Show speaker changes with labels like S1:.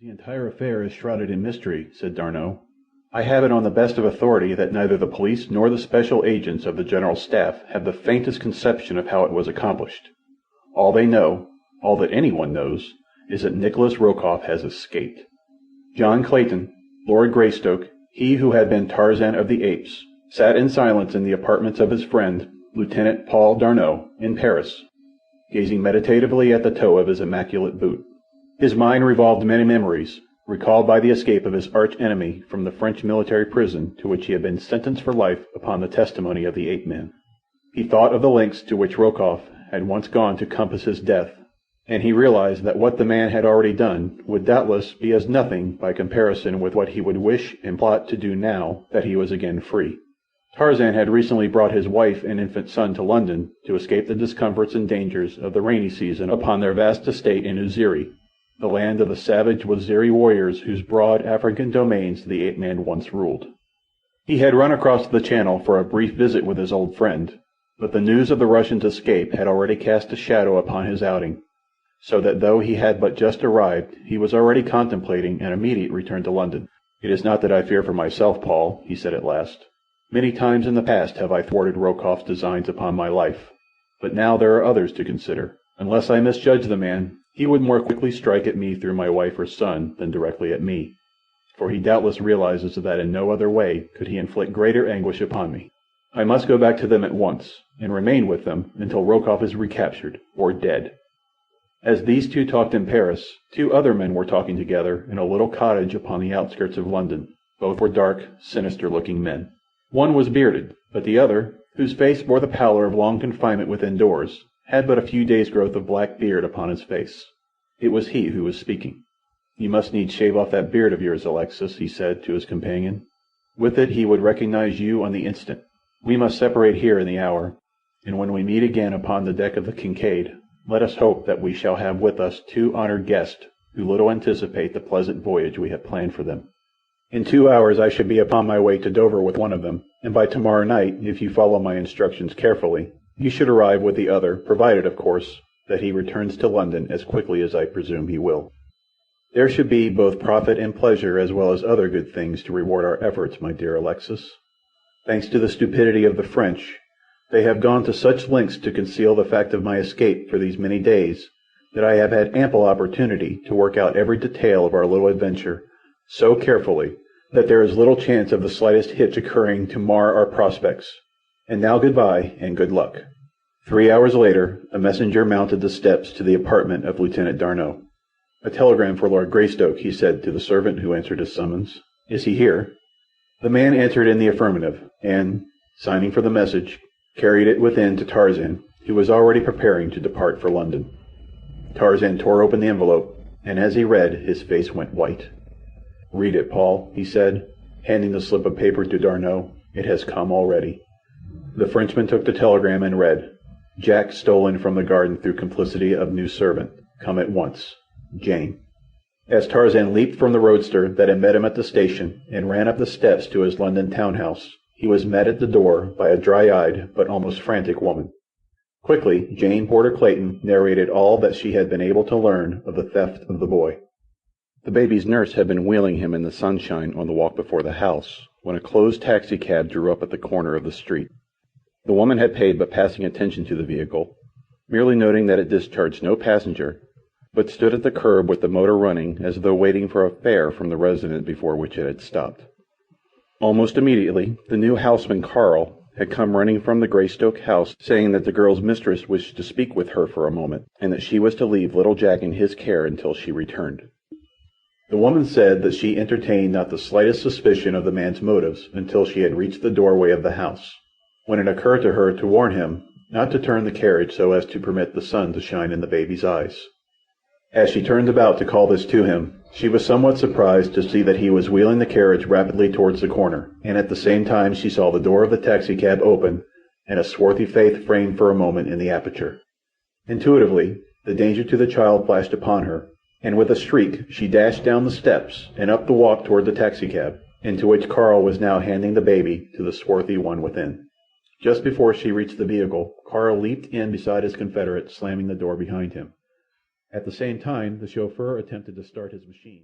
S1: "The entire affair is shrouded in mystery," said D'Arnot. "I have it on the best of authority that neither the police nor the special agents of the General Staff have the faintest conception of how it was accomplished. All they know, all that anyone knows, is that Nikolas Rokoff has escaped. John Clayton, Lord Greystoke, he who had been Tarzan of the Apes, sat in silence in the apartments of his friend, Lieutenant Paul d'Arnot, in Paris, gazing meditatively at the toe of his immaculate boot. His mind revolved many memories, recalled by the escape of his arch-enemy from the French military prison to which he had been sentenced for life upon the testimony of the ape-men. He thought of the lengths to which Rokoff had once gone to compass his death, and he realized that what the man had already done would doubtless be as nothing by comparison with what he would wish and plot to do now that he was again free. Tarzan had recently brought his wife and infant son to London to escape the discomforts and dangers of the rainy season upon their vast estate in Uziri, the land of the savage Waziri warriors whose broad African domains the ape-man once ruled. He had run across the Channel for a brief visit with his old friend, but the news of the Russian's escape had already cast a shadow upon his outing, so that though he had but just arrived, he was already contemplating an immediate return to London. "It is not that I fear for myself, Paul," he said at last. "Many times in the past have I thwarted Rokoff's designs upon my life, but now there are others to consider. Unless I misjudge the man, he would more quickly strike at me through my wife or son than directly at me, for he doubtless realizes that in no other way could he inflict greater anguish upon me. I must go back to them at once, and remain with them until Rokoff is recaptured, or dead." As these two talked in Paris, two other men were talking together in a little cottage upon the outskirts of London. Both were dark, sinister-looking men. One was bearded, but the other, whose face bore the pallor of long confinement within doors, had but a few days' growth of black beard upon his face. It was he who was speaking. "You must needs shave off that beard of yours, Alexis," he said to his companion. "With it he would recognize you on the instant. We must separate here in the hour, and when we meet again upon the deck of the Kincaid, let us hope that we shall have with us two honored guests who little anticipate the pleasant voyage we have planned for them. In 2 hours I should be upon my way to Dover with one of them, and by tomorrow night, if you follow my instructions carefully, you should arrive with the other, provided, of course, that he returns to London as quickly as I presume he will. There should be both profit and pleasure as well as other good things to reward our efforts, my dear Alexis. Thanks to the stupidity of the French, they have gone to such lengths to conceal the fact of my escape for these many days that I have had ample opportunity to work out every detail of our little adventure so carefully that there is little chance of the slightest hitch occurring to mar our prospects. And now good-bye, and good luck." 3 hours later, a messenger mounted the steps to the apartment of Lieutenant d'Arnot. "A telegram for Lord Greystoke," he said to the servant who answered his summons. "Is he here?" The man answered in the affirmative, and, signing for the message, carried it within to Tarzan, who was already preparing to depart for London. Tarzan tore open the envelope, and as he read, his face went white. "Read it, Paul," he said, handing the slip of paper to d'Arnot. "It has come already." The Frenchman took the telegram and read, "Jack stolen from the garden through complicity of new servant. Come at once. Jane." As Tarzan leaped from the roadster that had met him at the station and ran up the steps to his London town-house, he was met at the door by a dry-eyed but almost frantic woman. Quickly, Jane Porter Clayton narrated all that she had been able to learn of the theft of the boy. The baby's nurse had been wheeling him in the sunshine on the walk before the house, when a closed taxicab drew up at the corner of the street. The woman had paid but passing attention to the vehicle, merely noting that it discharged no passenger, but stood at the curb with the motor running as though waiting for a fare from the residence before which it had stopped. Almost immediately, the new houseman, Carl, had come running from the Greystoke house, saying that the girl's mistress wished to speak with her for a moment, and that she was to leave little Jack in his care until she returned. The woman said that she entertained not the slightest suspicion of the man's motives until she had reached the doorway of the house, when it occurred to her to warn him not to turn the carriage so as to permit the sun to shine in the baby's eyes. As she turned about to call this to him, she was somewhat surprised to see that he was wheeling the carriage rapidly towards the corner, and at the same time she saw the door of the taxicab open and a swarthy face framed for a moment in the aperture. Intuitively, the danger to the child flashed upon her, and with a shriek she dashed down the steps and up the walk toward the taxicab, into which Carl was now handing the baby to the swarthy one within. Just before she reached the vehicle, Carl leaped in beside his confederate, slamming the door behind him. At the same time, the chauffeur attempted to start his machine.